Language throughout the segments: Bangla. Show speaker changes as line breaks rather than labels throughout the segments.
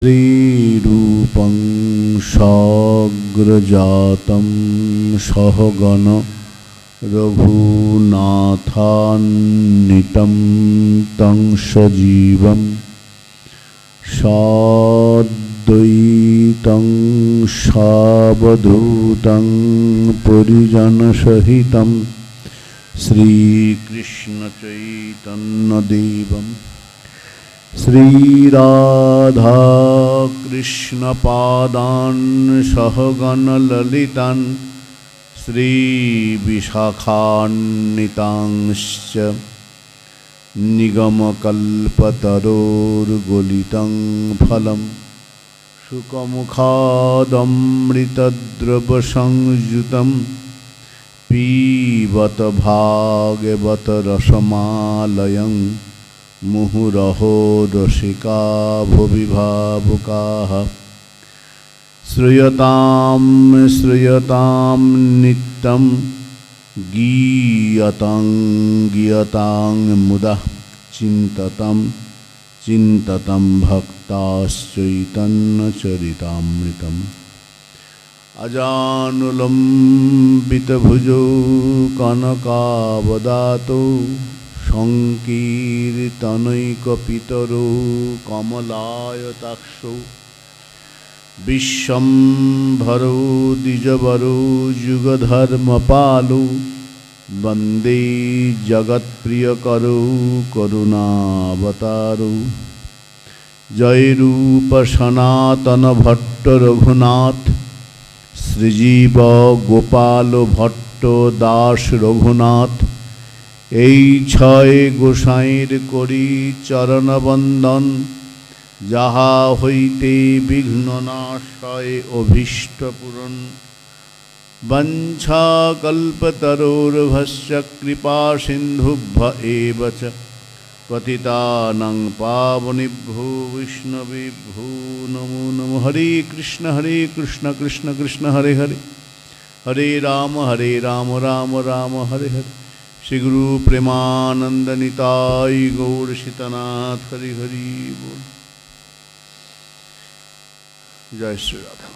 श्रीरूपं साग्रजातं सहगण रघुनाथान्वितं तं सजीवं साद्वैतं सावधूतं परिजनसहितं श्रीकृष्णचैतन्यदेवं श्रीराधा कृष्णपादान् सहगणललितान् श्रीविशाखान्वितांश्च निगमकल्पतरोर्गलितं फलं शुकमुखादमृतद्रवसंयुतं पीबत भागवत रसमालयं मुहुरहो रसिका भुवि भावुकाः श्रूयतां श्रूयतां नित्यं गीयतां गीयतां मुदा चिन्ततं चिन्ततं भक्ताश्चैतन्यचरितामृतम् अजानुलम्बितभुजौ कनकावदातो संकीर्तनैकपितरो कमलायताक्षौ विश्वम्भरो द्विजवरो युगधर्मपालो वन्दे जगत्प्रियकरो करुणावतारो जय रूप सनातन भट्ट रघुनाथ श्रीजीव गोपाल भट्ट दास रघुनाथ এই ছয় গোসাইর করি চরণবন্দন যাহা হইতে বিঘ্ন নাশয় অভীষ্ট পূরণ বঞ্ছা কল্পতরোর্ভস্য কৃপা সিন্ধুভ্য এব চ পতিতানাং পাবনেভ্যো বৈষ্ণবেভ্যো নমো নমঃ। হরে কৃষ্ণ কৃষ্ণ কৃষ্ণ হরে হরে হরে রাম রাম রাম হরে হরে। श्री गुरु प्रेमानंद निताय गौर सीतानाथ हरि हरि बोल। जय श्री राधा।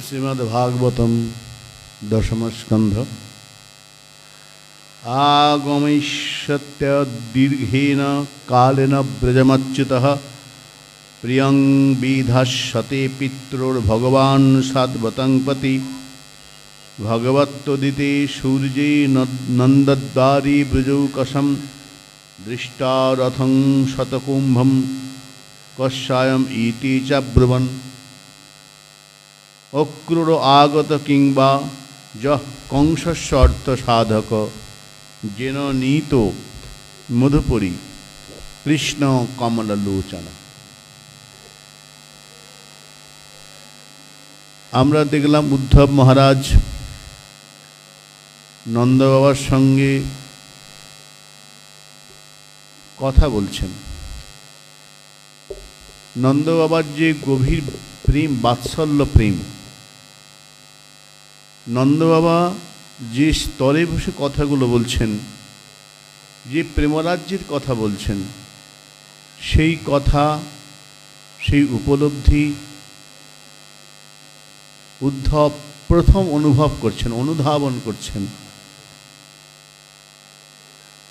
श्रीमद्भागवतम दशम स्कंध आगमैष्यत्य दीर्घेन कालेन व्रजमच्युतः प्रियं विधास्यते पित्रोर्भगवान् साद्वतं पति भगवत्तोदिते सूर्ये नन्दद्वारी ब्रजौकशं दृष्टा रथं शतकुम्भं कस्यायम् इति च ब्रुवन् अक्रूर आगत किंबा जह कंसस्वर्थ साधक जेन नीतो मधुपुरी कृष्ण कमल लोचन। आमरा देखलाम उद्धव महाराज नंद बाबार संगे कथा बोलছেন। नंद बाबार जे गभीर प्रेम बात्सल्य प्रेम, नंद बाबा जे स्तरे बसे कथागुलो बोलছেন, जे प्रेमराज्যের कथा बोलছেন, সেই कथा সেই उपलब्धि उद्धव प्रथम अनुभव करছেন, अनुधावन करছেন।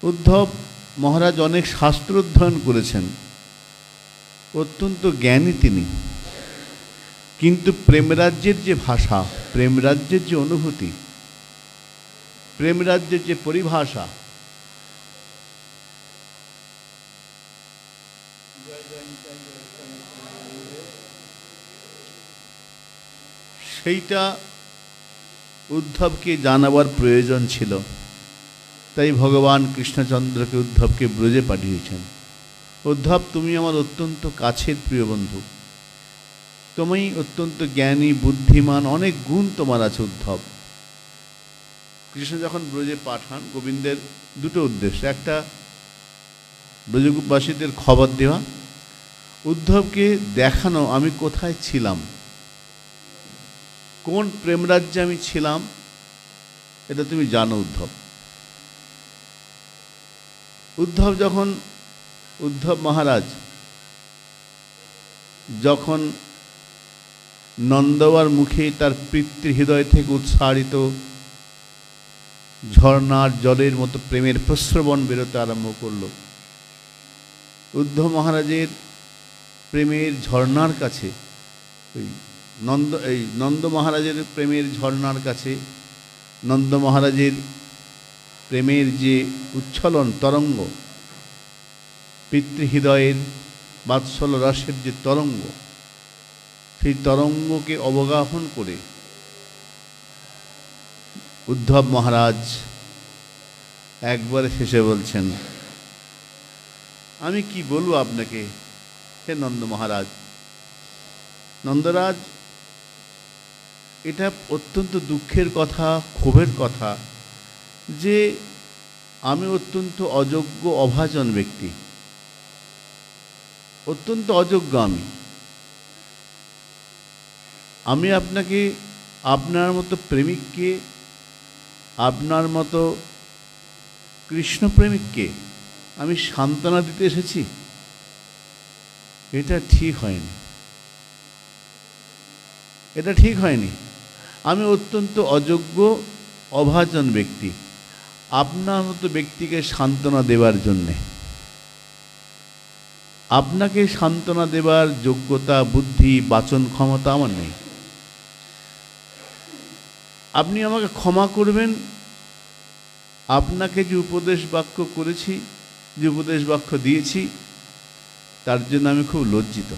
उद्धव महाराज अनेक शास्त्र अध्ययन करेছেন, अत्यंत ज्ञानी तिनि, किन्तु प्रेमराज्যের যে भाषा, प्रेमराज्যের যে अनुभूति, প্রেম রাজ্যের যে পরিভাষা, সেইটা উদ্ধবকে জানাবার প্রয়োজন ছিল। তাই ভগবান কৃষ্ণচন্দ্রকে উদ্ধবকে ব্রজে পাঠিয়েছেন। উদ্ধব, তুমি আমার অত্যন্ত কাছের প্রিয় বন্ধু, তুমি অত্যন্ত জ্ঞানী, বুদ্ধিমান, অনেক গুণ তোমার আছে উদ্ধব। কৃষ্ণ যখন ব্রজে পাঠান, গোবিন্দের দুটো উদ্দেশ্য, একটা ব্রজবাসীদের খবর দেওয়া, উদ্ধবকে দেখানো আমি কোথায় ছিলাম, কোন প্রেমরাজ্যে আমি ছিলাম, এটা তুমি জানো উদ্ধব। উদ্ধব মহারাজ যখন নন্দবার মুখে তার পিতৃহৃদয় থেকে উৎসারিত ঝর্ণার জলের মতো প্রেমের প্রস্রবণ বেরোতে আরম্ভ করল, উদ্ধব মহারাজের প্রেমের ঝর্ণার কাছে, নন্দ মহারাজের প্রেমের ঝর্ণার কাছে, নন্দ মহারাজের প্রেমের যে উচ্ছলন তরঙ্গ, পিতৃহৃদয়ের বাৎসল্য রসের যে তরঙ্গ, সেই তরঙ্গকে অবগাহন করে উদ্ধব মহারাজ একবারে শেষে বলছেন, আমি কি বলবো আপনাকে হে নন্দ মহারাজ। নন্দরাজ, এটা অত্যন্ত দুঃখের কথা, ক্ষোভের কথা যে আমি অত্যন্ত অযোগ্য, অভাজন ব্যক্তি, অত্যন্ত অযোগ্য। আমি আপনাকে, আপনার মতো প্রেমিককে, আপনার মতো কৃষ্ণপ্রেমিককে আমি সান্ত্বনা দিতে এসেছি, এটা ঠিক হয়নি, এটা ঠিক হয়নি। আমি অত্যন্ত অযোগ্য, অভাজন ব্যক্তি, আপনার মতো ব্যক্তিকে সান্ত্বনা দেবার জন্যে, আপনাকে সান্ত্বনা দেবার যোগ্যতা, বুদ্ধি, বাচন ক্ষমতা আমার নেই। আপনি আমাকে ক্ষমা করবেন। আপনাকে যে উপদেশ বাক্য করেছি, যে উপদেশ বাক্য দিয়েছি, তার জন্য আমি খুব লজ্জিত।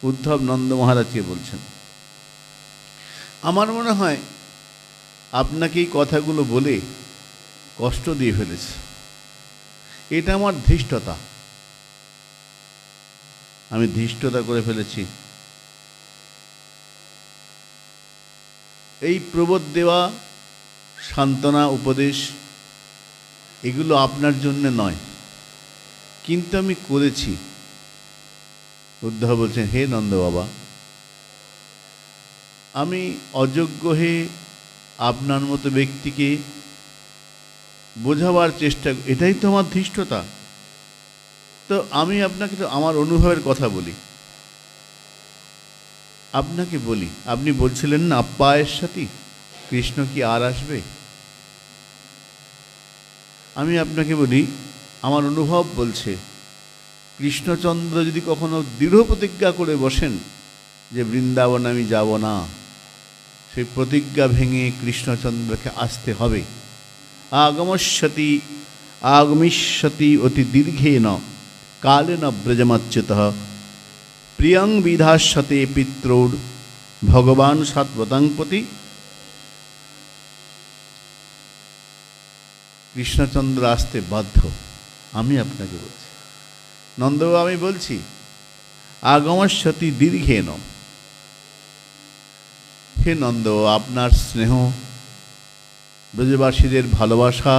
উদ্ধব নন্দ মহারাজকে বলছেন, আমার মনে হয় আপনাকে এই কথাগুলো বলে কষ্ট দিয়ে ফেলেছে, এটা আমার ধৃষ্টতা, আমি ধৃষ্টতা করে ফেলেছি। এই প্রবোধ দেওয়া, সান্ত্বনা, উপদেশ, এগুলো আপনার জন্য নয়, কিন্তু আমি করেছি। উদ্ধব বলছেন, হে নন্দ বাবা, আমি অযোগ্য হয়ে আপনার মতো ব্যক্তিকে বোঝাবার চেষ্টা, এটাই তো আমার ধৃষ্টতা। তো আমি আপনাকে তো আমার অনুভবের কথা বলি, আপনাকে বলি। আপনি বলছিলেন না আপ্যায়ের সাথী, কৃষ্ণ কি আর আসবে? আমি আপনাকে বলি, আমার অনুভব বলছে, কৃষ্ণচন্দ্র যদি কখনো দৃঢ় প্রতিজ্ঞা করে বসেন যে বৃন্দাবন আমি যাব না, সেই প্রতিজ্ঞা ভেঙে কৃষ্ণচন্দ্রকে আসতে হবে। আগমিষ্যতি অতি দীর্ঘেন কালেন ব্রজমাচ্যুতঃ প্রিয়ং বিধাস্যতে পিত্রৌর ভগবান সাত্বতাংপতি। কৃষ্ণচন্দ্র আসতে বাধ্য, আমি আপনাকে বলছি। নন্দবাবু, আমি বলছি, আগমস্যতি দীর্ঘেন। হে নন্দ, আপনার স্নেহ, ব্রজবাসীদের ভালোবাসা,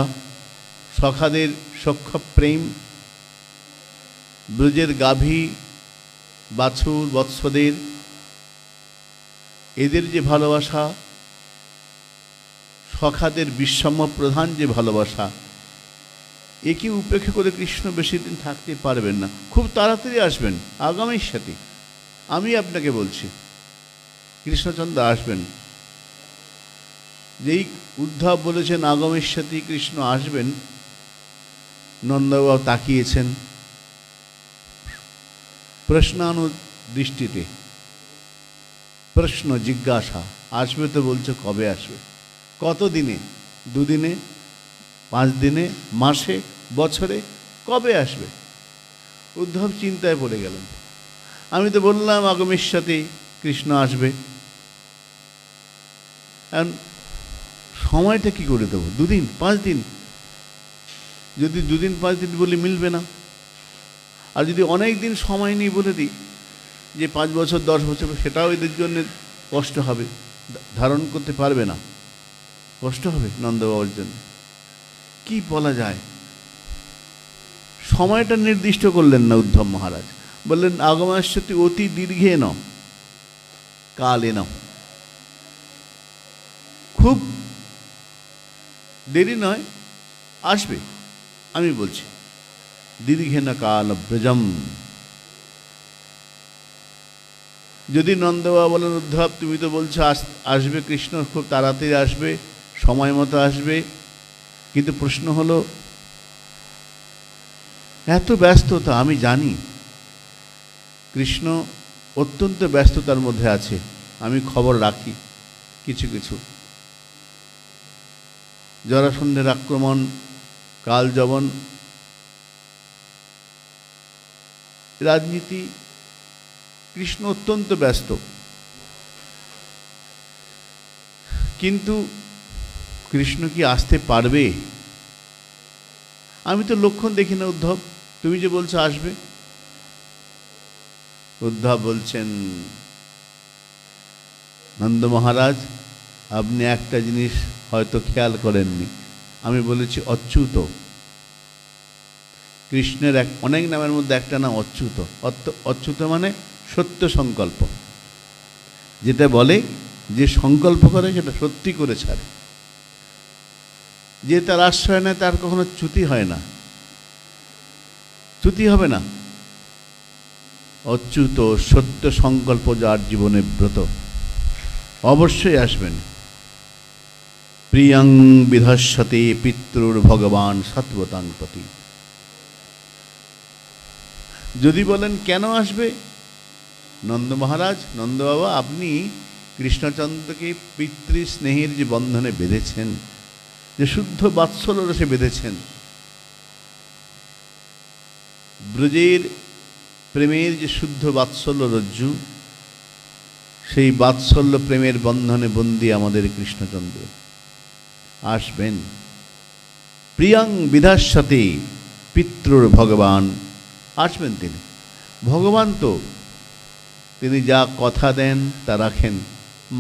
সখাদের সখ্য প্রেম, ব্রজের গাভী বাছুর বৎসদের এদের যে ভালোবাসা, সখাদের বিশ্বম্য প্রধান যে ভালোবাসা, একে উপেক্ষা করে কৃষ্ণ বেশি দিন থাকতে পারবেন না, খুব তাড়াতাড়ি আসবেন। আগামীর সাথে আমি আপনাকে বলছি, কৃষ্ণচন্দ্র আসবেন। যেই উদ্ধব বলেছেন আগামীর সাথে কৃষ্ণ আসবেন, নন্দবাবু তাকিয়েছেন প্রশ্নানুদৃষ্টিতে, প্রশ্ন, জিজ্ঞাসা, আসবে তো বলছো, কবে আসবে, কত দিনে? দুদিনে, 5 দিনে, মাসে, বছরে, কবে আসবে? উদ্ধব চিন্তায় পড়ে গেলেন। আমি তো বললাম আগমেশ্বতী কৃষ্ণ আসবে, এখন সময়টা কি করে দেবো? 2 দিন 5 দিন, যদি 2 দিন 5 দিন বলি মিলবে না। আর যদি অনেক দিন সময় নিয়ে বলে দিই যে 5 বছর 10 বছর, সেটাও এদের জন্য কষ্ট হবে, ধারণ করতে পারবে না, কষ্ট হবে নন্দবাবুর জন্য। কি বলা যায়? সময়টা নির্দিষ্ট করলেন না উদ্ধব মহারাজ, বললেন আগমাশ্বতী অতি দীর্ঘে ন কালে ন, খুব দেরি নয়, আসবে, আমি বলছি দীর্ঘে না কাল ব্রজম। যদি নন্দবাবু বলেন উদ্ধব তুমি তো বলছো আসবে কৃষ্ণ, খুব তাড়াতাড়ি আসবে, সময় মতো আসবে, কিন্তু প্রশ্ন হলো এত ব্যস্ততা, আমি জানি কৃষ্ণ অত্যন্ত ব্যস্ততার মধ্যে আছে, আমি খবর রাখি কিছু কিছু। জরাসন্ধের আক্রমণ, কাল যবন, রাজনীতি, কৃষ্ণ অত্যন্ত ব্যস্ত। কিন্তু কৃষ্ণ কি আসতে পারবে? আমি তো লক্ষণ দেখি না উদ্ধব, তুমি যে বলছো আসবে। উদ্ধব বলছেন নন্দ মহারাজ, আপনি একটা জিনিস হয়তো খেয়াল করেননি, আমি বলেছি অচ্যুত। কৃষ্ণের অনেক নামের মধ্যে একটা নাম অচ্যুত। অচ্যুত মানে সত্য সংকল্প, যেটা বলে যে সংকল্প করে সেটা সত্যি করে ছাড়ে, যে তার আশ্রয় নেয় তার কখনো চ্যুতি হয় না, চ্যুতি হবে না। অচ্যুত সত্য সংকল্প যার জীবনে ব্রত, অবশ্যই আসবেন। প্রিয়ং বিধস্যতে পিতৃর ভগবান সত্বতাং প্রতি। যদি বলেন কেন আসবে, নন্দ মহারাজ, নন্দ বাবা, আপনি কৃষ্ণচন্দ্রকে পিতৃস্নেহের যে বন্ধনে বেঁধেছেন, যে শুদ্ধ বাৎসল্য রসে বেঁধেছেন, ব্রজের প্রেমের যে শুদ্ধ বাৎসল্য রজ্জু, সেই বাৎসল্য প্রেমের বন্ধনে বন্দী আমাদের কৃষ্ণচন্দ্র আসবেন। প্রিয়ং বিধাস্যতে পিতৃর ভগবান, আসবেন তিনি। ভগবান তো তিনি যা কথা দেন তা রাখেন,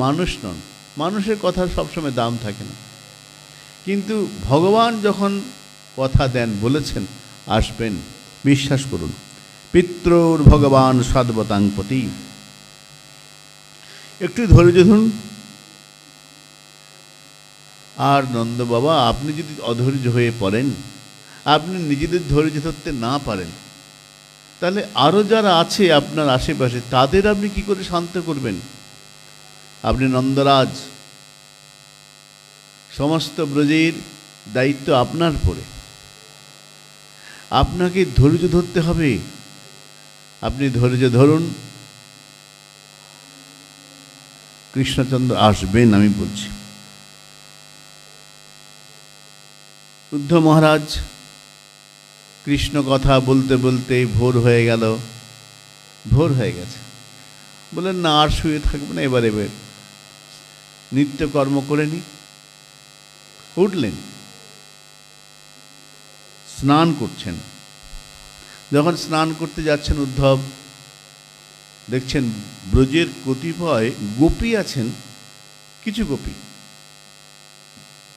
মানুষ নন, মানুষের কথার সবসময় দাম থাকে না, কিন্তু ভগবান যখন কথা দেন, বলেছেন আসবেন, বিশ্বাস করুন। পিতৃর ভগবান সদ্বতাং প্রতি। একটু ধৈর্য ধরুন। আর নন্দ বাবা, আপনি যদি অধৈর্য হয়ে পড়েন, আপনি নিজেদের ধৈর্য ধরতে না পারেন, তাহলে আরও যারা আছে আপনার আশেপাশে তাদের আপনি কি করে শান্ত করবেন? আপনি নন্দরাজ, সমস্ত ব্রজের দায়িত্ব আপনার পরে, আপনাকে ধৈর্য ধরতে হবে। আপনি ধৈর্য ধরুন, কৃষ্ণচন্দ্র আসবেন, আমি বলছি। উদ্ধব মহারাজ কৃষ্ণ কথা বলতে বলতে ভোর হয়ে গেল, ভোর হয়ে গেছে, বললেন না আর শুয়ে থাকবে না, এবার নিত্যকর্ম করে নি। উঠলেন, স্নান করছেন। যখন স্নান করতে যাচ্ছেন উদ্ধব, দেখছেন ব্রজের কতিপয় গোপী আছেন, কিছু গোপী,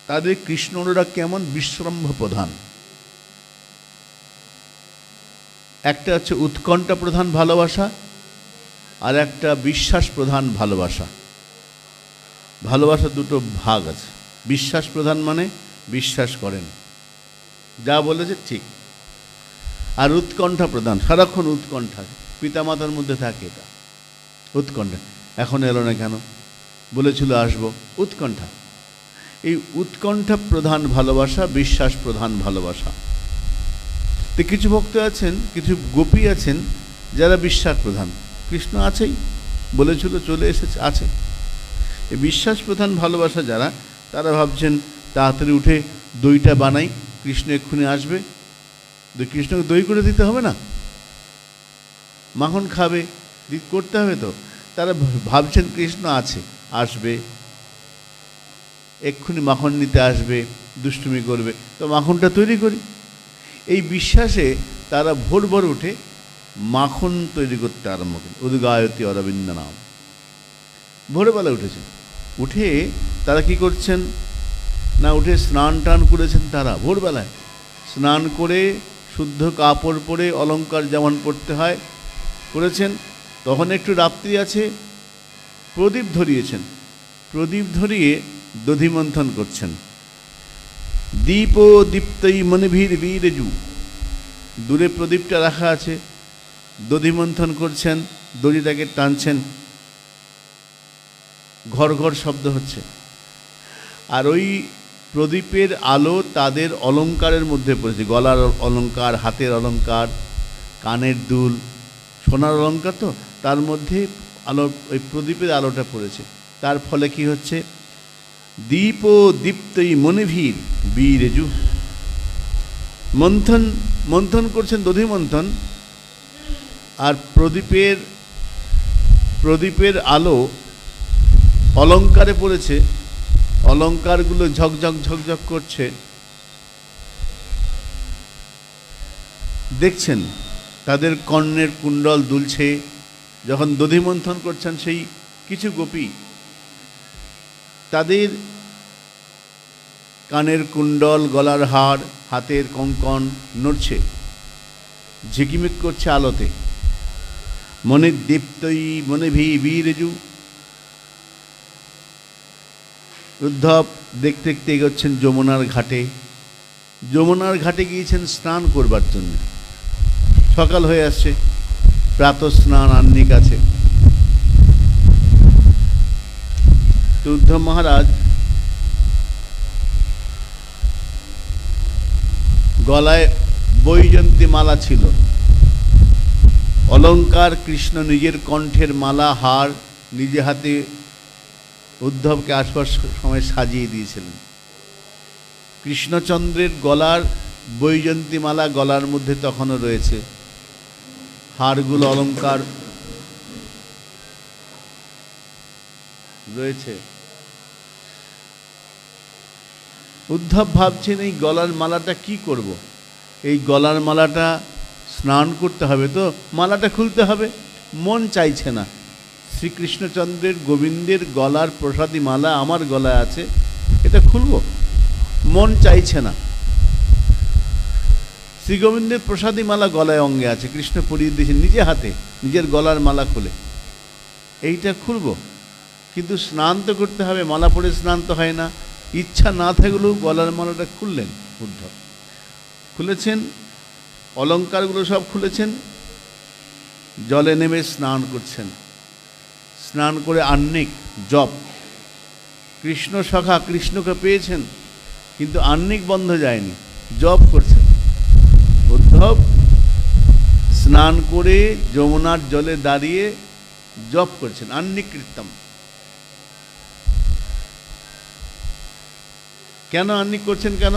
তাদের কৃষ্ণ অনুরাগ কেমন বিশ্রম্ভ প্রধান। একটা হচ্ছে উৎকণ্ঠা প্রধান ভালোবাসা, আর একটা বিশ্বাস প্রধান ভালোবাসা। ভালোবাসা দুটো ভাগ আছে। বিশ্বাস প্রধান মানে বিশ্বাস করেন, যা বলেছে ঠিক। আর উৎকণ্ঠা প্রধান, সারাক্ষণ উৎকণ্ঠা, পিতামাতার মধ্যে থাকে এটা উৎকণ্ঠা। এখন এলো না কেন, বলেছিল আসবো, উৎকণ্ঠা। এই উৎকণ্ঠা প্রধান ভালোবাসা, বিশ্বাস প্রধান ভালোবাসা। তো কিছু ভক্ত আছেন, কিছু গোপী আছেন যারা বিশ্বাস প্রধান, কৃষ্ণ আছেই, বলেছিল চলে এসেছে, আছে। এই বিশ্বাস প্রধান ভালোবাসা যারা, তারা ভাবছেন তাড়াতাড়ি উঠে দইটা বানাই, কৃষ্ণ এক্ষুনি আসবে। কৃষ্ণকে দই করে দিতে হবে না, মাখন খাবে, করতে হবে তো। তারা ভাবছেন কৃষ্ণ আছে, আসবে, এক্ষুনি মাখন নিতে আসবে, দুষ্টুমি করবে, তো মাখনটা তৈরি করি। এই বিশ্বাসে তারা ভোর ভোর উঠে মাখন তৈরি করতে আরম্ভ করেন। উদ্গায়তী অরবিন্দ নাম। ভোরবেলা উঠেছেন, উঠে তারা কি করছেন না, উঠে স্নান টান করেছেন। তারা ভোরবেলায় স্নান করে শুদ্ধ কাপড় পরে, অলংকার যেমন পরতে হয় করেছেন। তখন একটু রাত্রি আছে, প্রদীপ ধরিয়েছেন। প্রদীপ ধরিয়ে দধিমন্থন করছেন। দীপ দীপ্তই মনিভীর বীরেজু, দূরে প্রদীপটা রাখা আছে, দধিমন্থন করছেন, দড়িটাকে টানছেন, ঘর ঘর শব্দ হচ্ছে। আর ওই প্রদীপের আলো তাদের অলংকারের মধ্যে পড়েছে, গলার অলংকার, হাতের অলংকার, কানের দুল, সোনার অলংকার, তো তার মধ্যে আলো, ওই প্রদীপের আলোটা পড়েছে। তার ফলে কি হচ্ছে, দীপ দীপ্তই মনিভীর বীরেজু, মন্থন মন্থন করছেন, দধি মন্থন। আর প্রদীপের আলো অলংকারে পড়েছে, অলংকারগুলো ঝকঝক ঝকঝক করছে। দেখছেন তাদের কর্ণের কুণ্ডল দুলছে। যখন দধিমন্থন করছেন সেই কিছু গোপী, তাদের কানের কুণ্ডল, গলার হার, হাতের কঙ্কন নড়ছে, ঝিকিমিক করছে আলোতে। মনে দীপ্তই মনে বীরেজু। উদ্ধব দেখতে দেখতে এগোচ্ছেন যমুনার ঘাটে। যমুনার ঘাটে গিয়েছেন স্নান করবার জন্য। সকাল হয়ে আসছে, প্রাতঃ স্নান আহ্নিক আছে। তো উদ্ধব মহারাজ গলায় বৈজয়ন্তী মালা ছিল, অলংকার, কৃষ্ণ নিজের কণ্ঠের মালা, হার নিজে হাতে উদ্ধবকে আসবার সময় সাজিয়ে দিয়েছিলেন। কৃষ্ণচন্দ্রের গলার বৈজয়ন্তী মালা গলার মধ্যে তখনও রয়েছে, হারগুলো অলংকার রয়েছে। উদ্ধব ভাবছেন এই গলার মালাটা কি করব। এই গলার মালাটা স্নান করতে হবে, তো মালাটা খুলতে হবে, মন চাইছে না। শ্রীকৃষ্ণচন্দ্রের, গোবিন্দের গলার প্রসাদী মালা আমার গলায় আছে, এটা খুলব, মন চাইছে না। শ্রীগোবিন্দের প্রসাদী মালা গলায় অঙ্গে আছে, কৃষ্ণ পরিয়ে দিয়েছেন নিজে হাতে, নিজের গলার মালা খুলে, এইটা খুলব, কিন্তু স্নান তো করতে হবে, মালা পরে স্নান তো হয় না। ইচ্ছা না থাকলেও গলার মালাটা খুললেন উদ্ধব। খুলেছেন, অলংকারগুলো সব খুলেছেন, জলে নেমে স্নান করছেন। স্নান করে আহ্নিক জপ, কৃষ্ণ সখা, কৃষ্ণকে পেয়েছেন, কিন্তু আহ্নিক বন্ধ যায়নি, জপ করছেন। উদ্ধব স্নান করে যমুনার জলে দাঁড়িয়ে জপ করছেন, আহ্নিক কীর্তন। কেন আহ্নিক করছেন, কেন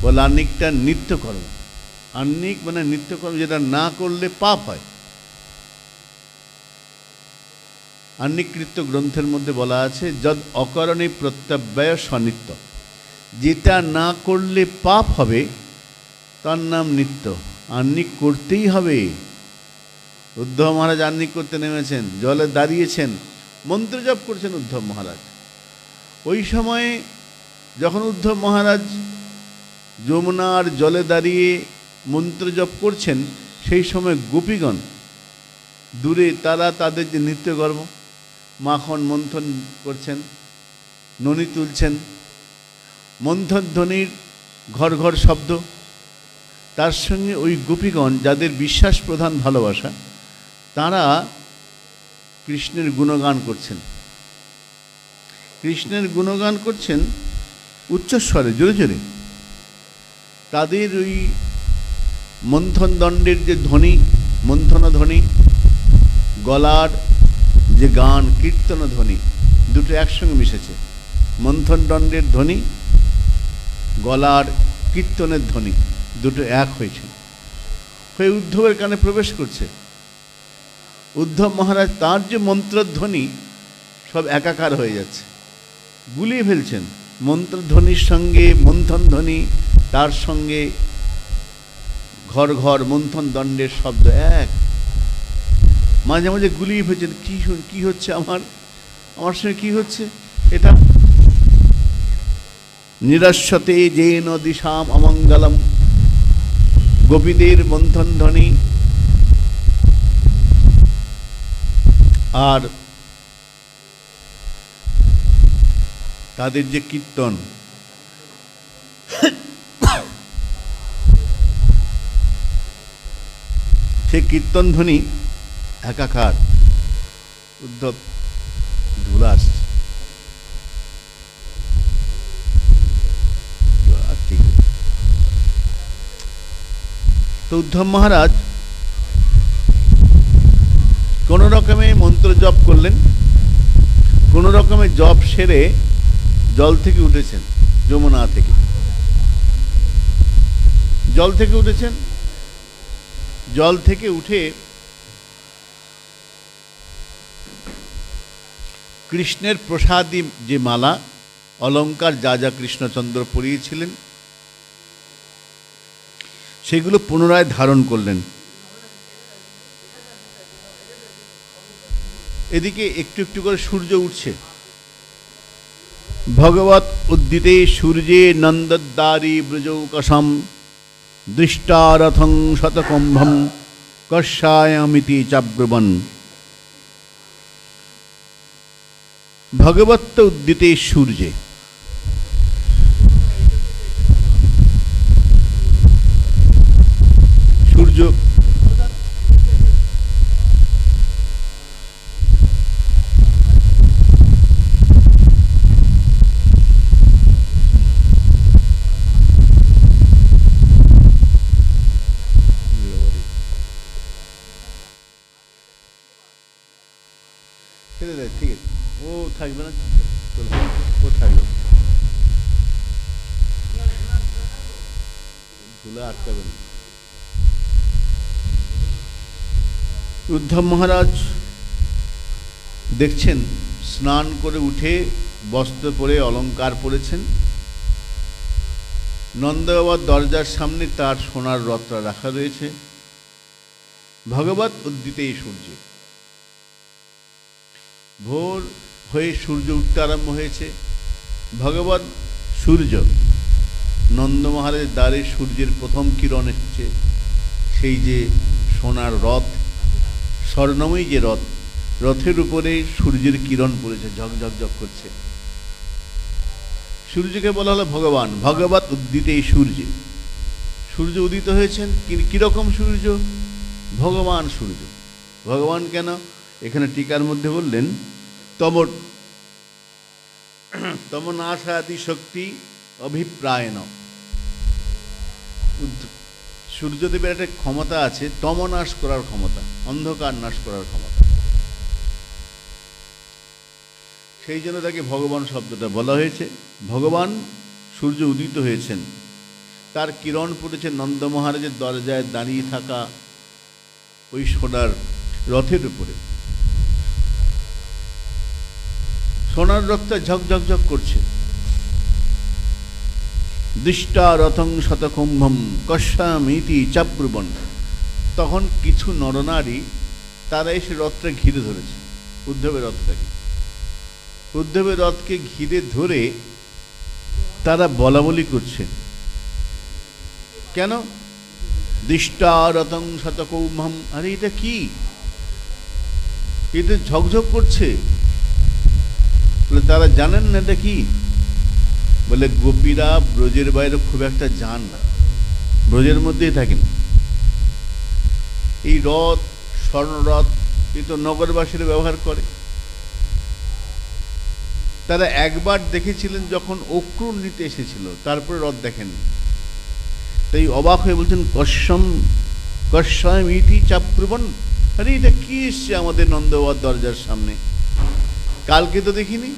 বলে, আহ্নিকটা নিত্যকর্ম। আহ্নিক মানে নিত্যকর্ম, যেটা না করলে পাপ হয়। আহ্নিকৃত্য গ্রন্থের মধ্যে বলা আছে, যদ অকরণে প্রত্যব্যয় সনিত্য, যেটা না করলে পাপ হবে তার নাম নিত্য। আহ্নিক করতেই হবে। উদ্ধব মহারাজ আহ্নিক করতে নেমেছেন, জলে দাঁড়িয়েছেন, মন্ত্র জপ করছেন উদ্ধব মহারাজ। ওই সময়ে যখন উদ্ধব মহারাজ যমুনার জলে দাঁড়িয়ে মন্ত্র জপ করছেন, সেই সময় গোপীগণ দূরে, তারা তাদের যে নিত্যকর্ম, মাখন মন্থন করছেন, ননি তুলছেন, মন্থন ধ্বনির ঘর ঘর শব্দ, তার সঙ্গে ওই গোপীগণ যাদের বিশ্বাস প্রধান ভালোবাসা, তারা কৃষ্ণের গুণগান করছেন। কৃষ্ণের গুণগান করছেন উচ্চস্বরে, জোরে জোরে। তাদের ওই মন্থন দণ্ডের যে ধ্বনি, মন্থন ধ্বনি, গলার যে গান, কীর্তন ধ্বনি, দুটো একসঙ্গে মিশেছে। মন্থন দণ্ডের ধ্বনি গলার কীর্তনের ধ্বনি দুটো এক হয়েছে, হয়ে উদ্ধবের কানে প্রবেশ করছে। উদ্ধব মহারাজ তাঁর যে মন্ত্রধ্বনি সব একাকার হয়ে যাচ্ছে, গুলিয়ে ফেলছেন। মন্ত্রধ্বনির সঙ্গে মন্থন ধ্বনি, তার সঙ্গে ঘর ঘর মন্থন দণ্ডের শব্দ এক, মাঝে মাঝে গুলিয়ে ফেলছেন। কি হচ্ছে আমার সঙ্গে কি হচ্ছে এটা? নিরস্বতে যেন দিশাম অমঙ্গলম, গোপীদের মন্থন ধ্বনি আর তাদের যে কীর্তন, সে কীর্তন ধ্বনি একাকার। উদ্ধব ধুলা আসছে। তো উদ্ধব মহারাজ কোনো রকমে মন্ত্র জপ করলেন, কোনো রকমে জপ সেরে জল থেকে উঠেছেন, যমুনা থেকে জল থেকে উঠেছেন। জল থেকে উঠে কৃষ্ণের প্রসাদী যে মালা অলঙ্কার যা যা কৃষ্ণচন্দ্র পরিয়েছিলেন সেগুলো পুনরায় ধারণ করলেন। এদিকে একটু একটু করে সূর্য উঠছে। ভগবত উদ্দিতে সূর্যে নন্দদ্বারি ব্রজৌকসম দৃষ্টারথং শতকুম্ভম কর্ষায়ামিতি চাব্রবন। ভগবত উদ্দিতে সূর্যে, সূর্য ঠিক আছে, ও থাকবে না, ও থাকবে, ধুলা আটকাবে না। উদ্ধব মহারাজ দেখছেন স্নান করে উঠে বস্ত্র পরে অলঙ্কার পরেছেন, নন্দবাবার দরজার সামনে তার সোনার রত্ন রাখা রয়েছে। ভগবত উদ্দিতে এই সূর্যে ভোর হয়ে সূর্য উঠতে আরম্ভ হয়েছে। ভগবত সূর্য নন্দ মহারাজের দ্বারে সূর্যের প্রথম কিরণ এসেছে। সেই যে সোনার রথ, স্বর্ণময়ী যে রথ, রথের উপরে সূর্যের কিরণ পড়েছে, ঝকঝকঝক করছে। সূর্যকে বলা হলো ভগবান। ভগবত উদ্দিতে এই সূর্যে, সূর্য উদিত হয়েছেন। কিরকম সূর্য? ভগবান সূর্য। ভগবান কেন? এখানে টিকার মধ্যে বললেন তমনাশাদি শক্তি অভিপ্রায়ণ। সূর্যদেবের একটা ক্ষমতা আছে, তমনাশ করার ক্ষমতা, অন্ধকার নাশ করার ক্ষমতা। সেই জন্য তাকে ভগবান শব্দটা বলা হয়েছে। ভগবান সূর্য উদিত হয়েছেন, তার কিরণ পড়েছে নন্দ মহারাজের দরজায় দাঁড়িয়ে থাকা ওই সোনার রথের উপরে। সোনার রথটা ঝকঝকঝক করছে। দৃষ্টা রথং শতকুম্ভম কস্যামিতি চাব্রুবন। তখন কিছু নরনারী তারা এসে রথটা ঘিরে ধরেছে, উদ্ধবের রথটাকে। উদ্ধবের রথকে ঘিরে ধরে তারা বলা বলি করছে। কেন? দৃষ্টা রথং শতকুম্ভম। আরে এটা কি? এটা ঝকঝক করছে। বলে তারা জানেন না এটা কি? বলে গোপীরা ব্রজের বাইরে খুব একটা যান না, ব্রজের মধ্যেই থাকেন। এই রথ, স্বর্ণরথ, এই তো নগরবাসীরা ব্যবহার করে। তারা একবার দেখেছিলেন যখন অক্রুর নিতে এসেছিল, তারপরে রথ দেখেননি। তাই অবাক হয়ে বলছেন কস্যামিতি চাব্রুবন। আরে এটা কি এসছে আমাদের নন্দবাবার দরজার সামনে? কালকে তো দেখিনি।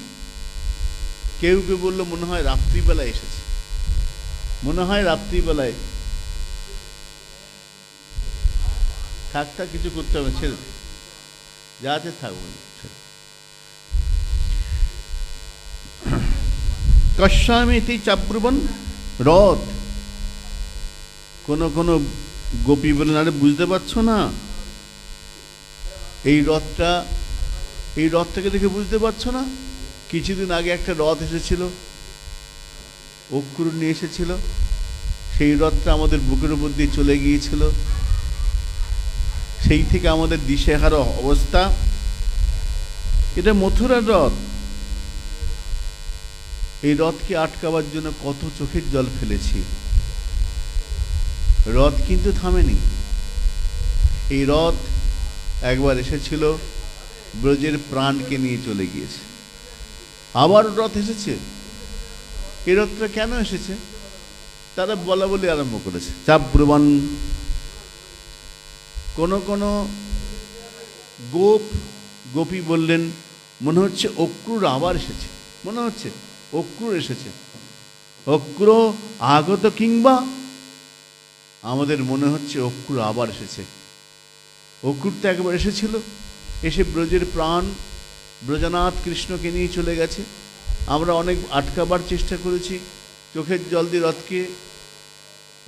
কেউ কেউ বললো মনে হয় রাত্রিবেলা এসেছে। মনে হয় রাত্রিবেলায় থাক কিছু করতে হবে, ছেড়ে যাতে থাকবো। কস্যামিতি চাব্রুবন রথ। কোন গোপী বলেন, আরে বুঝতে পারছো না এই রথটাকে দেখে বুঝতে পারছো না? কিছুদিন আগে একটা রথ এসেছিল, অক্রুর নিয়ে এসেছিল, সেই রথটা আমাদের বুকের উপর দিয়ে চলে গিয়েছিল, সেই থেকে আমাদের দিশেহারা অবস্থা। এটা মথুরার রথ। এই রথকে আটকাবার জন্য কত চোখের জল ফেলেছি, রথ কিন্তু থামেনি। এই রথ একবার এসেছিল, ব্রজের প্রাণকে নিয়ে চলে গিয়েছে। আবার রথ এসেছে। এই রথটা কেন এসেছে তারা বলা বলি আরম্ভ করেছে। চাব্রুবন। কোন গোপী বললেন, মনে হচ্ছে অক্রুর আবার এসেছে, মনে হচ্ছে অক্রুর এসেছে। অক্রুর আগত কিংবা, আমাদের মনে হচ্ছে অক্রুর আবার এসেছে। অক্রুর তো একবার এসেছিল, এসে ব্রজের প্রাণ ব্রজনাথ কৃষ্ণকে নিয়ে চলে গেছে। আমরা অনেক আটকাবার চেষ্টা করেছি, চোখের জল দিয়ে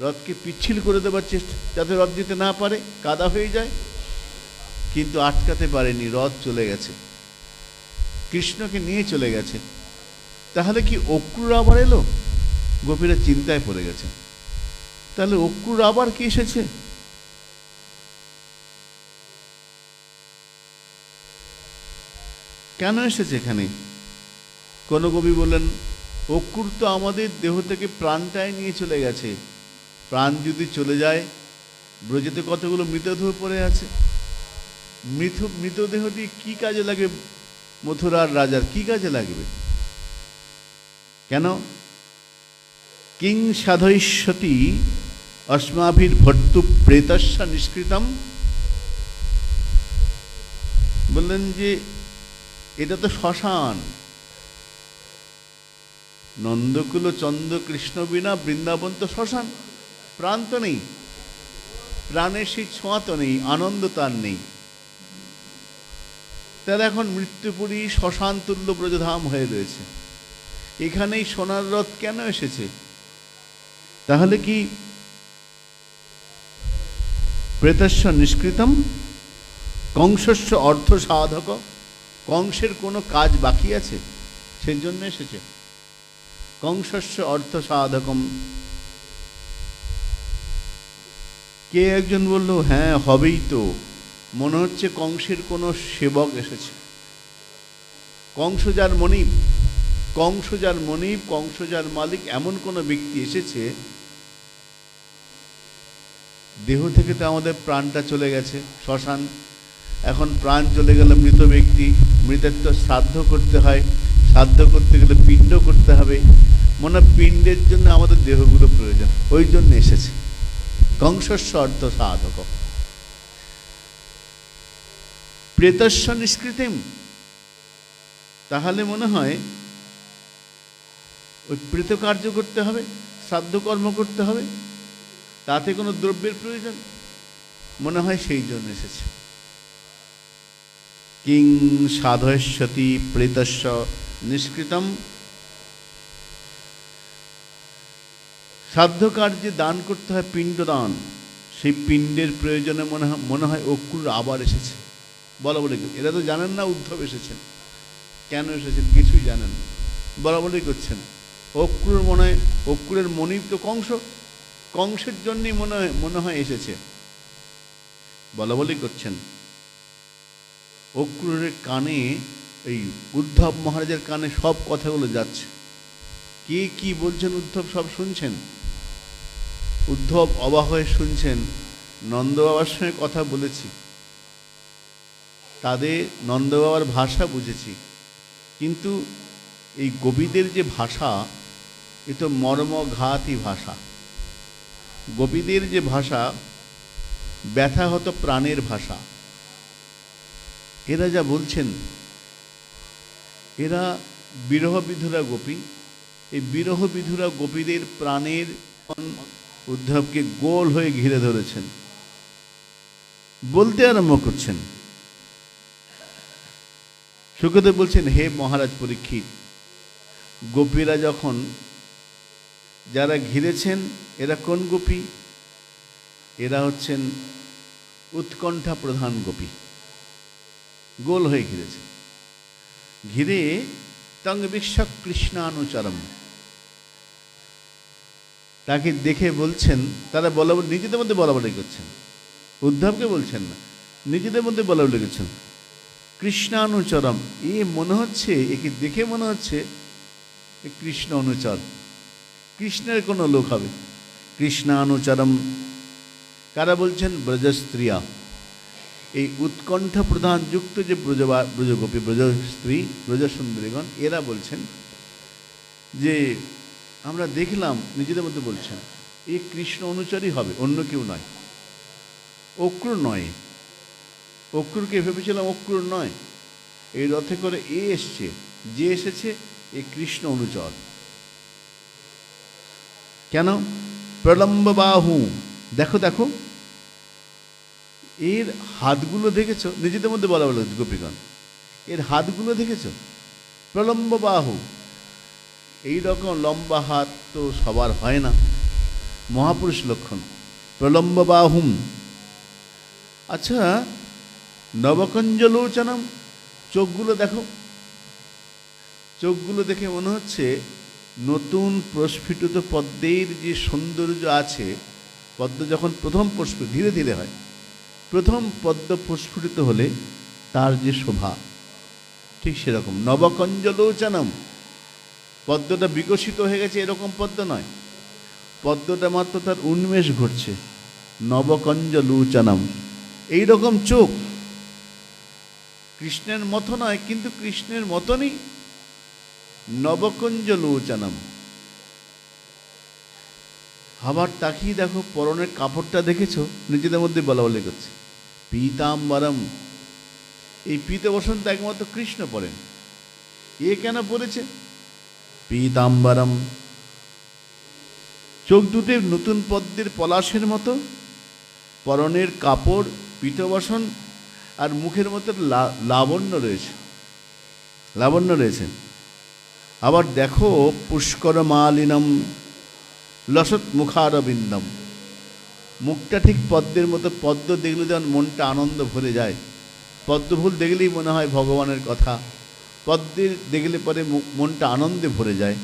রথকে পিচ্ছিল করে দেবার চেষ্টা, যাতে রথ যেতে না পারে, কাদা হয়ে যায়, কিন্তু আটকাতে পারেনি। রথ চলে গেছে, কৃষ্ণকে নিয়ে চলে গেছে। তাহলে কি অক্রুর আবার এলো? গোপীরা চিন্তায় পড়ে গেছে। তাহলে অক্রুর আবার কি এসেছে? কেন এসেছে এখানে? কোন কবি বললেন, অক্রুর তো আমাদের দেহ থেকে প্রাণটাই নিয়ে চলে গেছে। প্রাণ যদি চলে যায়, ব্রজেতে কতগুলো মৃতদেহ পড়ে আছে, মৃতদেহটি কি কাজে লাগে? মথুরার রাজার কি কাজে লাগবে? কেন? কিং সাধয়িষ্যতি অস্মাভির ভর্তু প্রেতস্য নিষ্কৃতম। বললেন যে এটা তো শ্মশান, নন্দকুল চন্দ্র কৃষ্ণ বিনা বৃন্দাবন তো শ্মশান, প্রাণ তো নেই, প্রাণের সেই ছোঁয়া তো নেই, আনন্দ তার নেই। তাহলে এখন মৃত্যুপুরী শ্মশান তুল্য ব্রজধাম হয়ে রয়েছে, এখানেই সোনার রথ কেন এসেছে? তাহলে কি প্রেতস্য নিষ্কৃতম কংসস্য অর্থ সাধক, কংসের কোনো কাজ বাকি আছে সেই জন্য এসেছে। কংসস্য অর্থ সাধকম। কে একজন বলল, হ্যাঁ হবেই তো, মনে হচ্ছে কংসের কোনো সেবক এসেছে। কংস যার মনিব, কংস যার মালিক, এমন কোনো ব্যক্তি এসেছে। দেহ থেকে তো আমাদের প্রাণটা চলে গেছে, শ্মশান। এখন প্রাণ চলে গেলে মৃত ব্যক্তি, মৃতের তো শ্রাদ্ধ করতে হয়, শ্রাদ্ধ করতে গেলে পিণ্ড করতে হবে, মনে পিণ্ডের জন্য আমাদের দেহগুলো প্রয়োজন, ওই জন্য এসেছে। কংসস্য অর্থ সাধক প্রেতস্য নিষ্কৃতিম। তাহলে মনে হয় ওই প্রেত কার্য করতে হবে, শ্রাদ্ধ কর্ম করতে হবে, তাতে কোনো দ্রব্যের প্রয়োজন, মনে হয় সেই জন্য এসেছে। কিং সাধয়স্যতি প্রেতস্য নিষ্কৃতম। শ্রাদ্ধ কার্যে দান করতে হয় পিণ্ডদান, সেই পিণ্ডের প্রয়োজনে মনে হয় অক্রুর আবার এসেছে। বলা বলি, এরা তো জানেন না উদ্ধব এসেছেন, কেন এসেছেন কিছুই জানেন, বলা বলি করছেন। অক্রুর মনে হয়, অক্রুরের মনিব তো কংসের জন্যই মনে হয় এসেছে, বলা বলি করছেন। অক্রুরের কানে, এই উদ্ধব মহারাজের কানে সব কথাগুলো যাচ্ছে। কে কি বলছেন উদ্ধব সব শুনছেন। উদ্ধব অবাক হয়ে শুনছেন। নন্দ বাবার সঙ্গে কথা বলেছি, তাদের নন্দ বাবার ভাষা বুঝেছি, কিন্তু এই গোপীদের যে ভাষা, এ তো মর্মঘাতী ভাষা। গোপীদের যে ভাষা, ব্যথাহত প্রাণের ভাষা। এরা যা বলছেন, এরা বিরহ বিধুরা গোপী। এই বিরহ বিধুরা গোপীদের প্রাণের উদ্ধবকে গোল হয়ে ঘিরে ধরেছেন, বলতে আরম্ভ করছেন। সুখদেব বলছেন, হে মহারাজ পরীক্ষিত, গোপীরা যখন যারা ঘিরেছেন এরা কোন গোপী? এরা হচ্ছেন উৎকণ্ঠা প্রধান গোপী। গোল হয়ে ঘিরেছে, ঘিরে তং বিশ্বক কৃষ্ণানুচরম, তাকে দেখে বলছেন, তারা নিজেদের মধ্যে বলাবলি করছেন, উদ্ধবকে বলছেন না, নিজেদের মধ্যে বলাবলি করছেন, কৃষ্ণানুচরম। মনে হচ্ছে, একে দেখে মনে হচ্ছে কৃষ্ণ অনুচর, কৃষ্ণের কোনো লোক হবে। কৃষ্ণানুচরম কারা বলছেন? ব্রজস্ত্রিয়া, এই উৎকণ্ঠা প্রধান যুক্ত যে ব্রজগোপী, ব্রজস্ত্রী, ব্রজসুন্দরীগণ, এরা বলছেন যে আমরা দেখলাম, নিজেদের মধ্যে বলছেন, এই কৃষ্ণ অনুচরই হবে, অন্য কেউ নয়, অক্রূর নয়। অক্রূরকে ভেবেছিলাম, অক্রূর নয়, এই রথে করে এসছে, যে এসেছে এই কৃষ্ণ অনুচর। কেন? প্রলম্ব বাহু, দেখো দেখো এর হাতগুলো দেখেছো? নিজেদের মধ্যে বলা বলো গোপীগণ, এর হাতগুলো দেখেছো? প্রলম্ব বাহু, এইরকম লম্বা হাত তো সবার হয় না, মহাপুরুষ লক্ষণ। প্রলম্ব বাহুম। আচ্ছা, নবকঞ্জলোচনম, চোখগুলো দেখো, চোখগুলো দেখে মনে হচ্ছে নতুন প্রস্ফুটিত পদ্মের যে সৌন্দর্য আছে, পদ্ম যখন প্রথম প্রস্ফুটিত, ধীরে ধীরে হয়, প্রথম পদ্ম প্রস্ফুটিত হলে তার যে শোভা, ঠিক সেরকম নবকঞ্জলোচনম। পদ্মটা বিকশিত হয়ে গেছে এরকম পদ্ম নয়, পদ্মটা মাত্র তার উন্মেষ ঘটছে। নবকঞ্জলোচনম, এইরকম চোখ, কৃষ্ণের মতো নয় কিন্তু কৃষ্ণের মতনই, নবকঞ্জলোচনম। আবার তাকিয়ে দেখো, পরনের কাপড়টা দেখেছো? নিজেদের মধ্যে বলা বলি করছে, পীতাম্বরম। এই পীত বসন্ত একমাত্র কৃষ্ণ পরেন, এ কেন পড়েছে? পীতাম্বরম। চোখ দুটো নতুন পদ্মের পলাশের মতো, পরনের কাপড় পীতবসন, আর মুখের মধ্যে লাবণ্য রয়েছে, লাবণ্য রয়েছে। আবার দেখো, পুষ্কর মালিনম লসৎ মুখারবিন্দম, মুখটা ঠিক পদ্মের মতো। পদ্ম দেখলে যেমন মনটা আনন্দ ভরে যায়, পদ্মফুল দেখলেই মনে হয় ভগবানের কথা, পদ্মের দেখলে পরে মনটা আনন্দে ভরে যায়।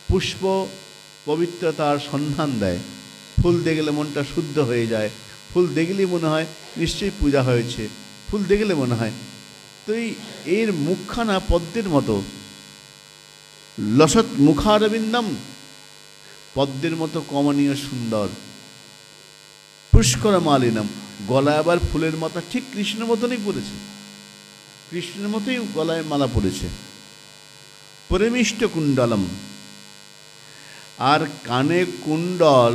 পুষ্প পবিত্রতার সন্ধান দেয়, ফুল দেখলে মনটা শুদ্ধ হয়ে যায়, ফুল দেখলেই মনে হয় নিশ্চয়ই পূজা হয়েছে, ফুল দেখলে মনে হয়। তো এর মুখখানা পদ্মের মতো, লসৎ মুখারবিন্দম, পদ্মের মতো কমনীয় সুন্দর। পুষ্কর মালিনম, গলায় আবার ফুলের মাথা ঠিক কৃষ্ণের মতনই পড়েছে, কৃষ্ণের মতোই গলায় মালা পড়েছে। পরিমিষ্ট কুণ্ডলম, আর কানে কুণ্ডল,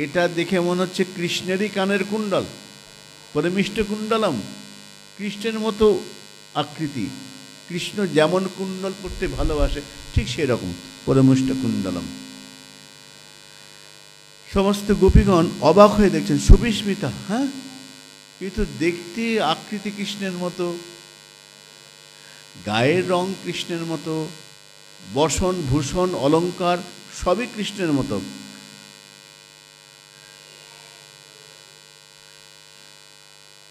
এটা দেখে মনে হচ্ছে কৃষ্ণেরই কানের কুণ্ডল। পরিমিষ্ট কুণ্ডলম, কৃষ্ণের মতো আকৃতি, কৃষ্ণ যেমন কুণ্ডল পড়তে ভালোবাসে ঠিক সেরকম পরমিষ্ট কুণ্ডলম। সমস্ত গোপীগণ অবাক হয়ে দেখছেন, সুবিস্মিতা, হ্যাঁ, কিন্তু দেখতে আকৃতি কৃষ্ণের মতো, গায়ের রং কৃষ্ণের মতো, বসন ভূষণ অলঙ্কার সবই কৃষ্ণের মতো।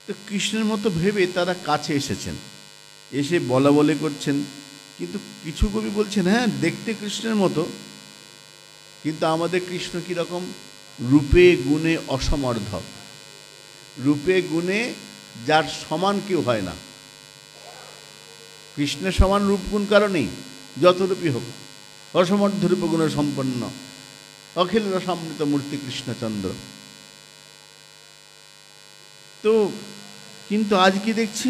তো কৃষ্ণের মতো ভেবে তারা কাছে এসেছেন, এসে বলা বলে করছেন। কিন্তু কিছু কবি বলছেন, হ্যাঁ দেখতে কৃষ্ণের মতো, কিন্তু আমাদের কৃষ্ণ কীরকম? রূপে গুণে অসমর্ধক, রূপে গুণে যার সমান কেউ হয় না। কৃষ্ণের সমান রূপগুণ কারণেই, যত রূপী হোক, অসমর্ধ রূপগুণে সম্পন্ন অখিল রসামৃত মূর্তি কৃষ্ণচন্দ্র। তো কিন্তু আজ কি দেখছি,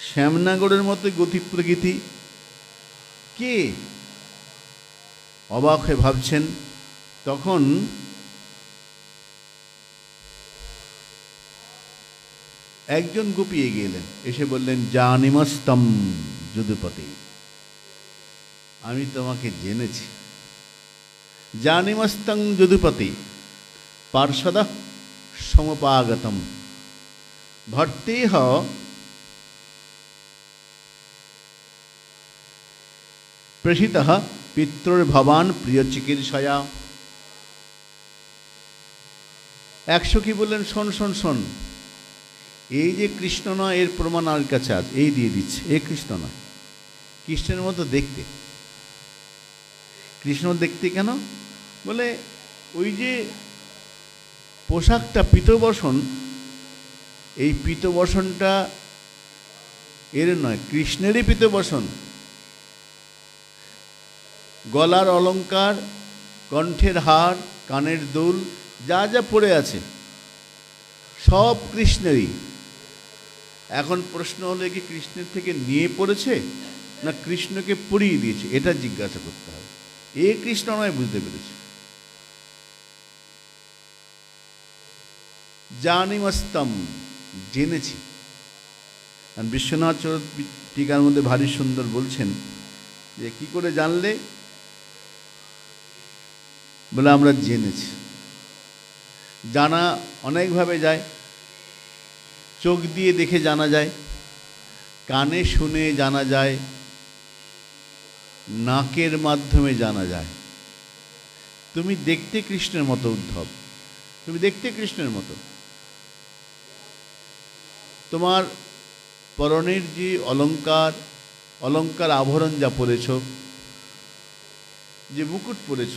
শ্যামনগরের মতো গতি প্রকৃতি, কে? অবাক হয়ে ভাবছেন। তখন একজন গোপী এগিয়ে এলেন, এসে বললেন, জানিমস্তম যদুপতি, আমি তোমাকে জেনেছি, জানিমস্তং যদুপতি পার্ষদ সমপাগতম ভর্তেহ প্রেষিতঃ পিতৃর্ভবান প্রিয় চিকিৎসয়া। একশো কি বললেন, শোন শোন শোন, এই যে কৃষ্ণ নয় এর প্রমাণ আর কাছে আছে, এই দিয়ে দিচ্ছে, এ কৃষ্ণ নয়। কৃষ্ণের মতো দেখতে। কৃষ্ণ দেখতে কেন বলে, ওই যে পোশাকটা পীতবসন, এই পীতবসনটা এর নয়, কৃষ্ণেরই পীতবসন। গলার অলঙ্কার, কণ্ঠের হার, কানের দুল, যা যা পড়ে আছে সব কৃষ্ণেরই। এখন প্রশ্ন হলো, কি কৃষ্ণের থেকে নিয়ে পড়েছে না কৃষ্ণকে পরিয়ে দিয়েছে, এটা জিজ্ঞাসা করতে হবে। এ কৃষ্ণ নয়, বুঝতে পেরেছে। জানিমস্তম, জেনেছি। বিশ্বনাথ টিকার মধ্যে ভারী সুন্দর বলছেন যে কি করে জানলে, বলে আমরা জেনেছি। জানা অনেকভাবে যায়। চোখ দিয়ে দেখে জানা যায়, কানে শুনে জানা যায়, নাকের মাধ্যমে জানা যায়। তুমি দেখতে কৃষ্ণের মতো উদ্ধব, তুমি দেখতে কৃষ্ণের মতো। তোমার পরনের যে অলঙ্কার আভরণ যা পরেছ, যে মুকুট পরেছ,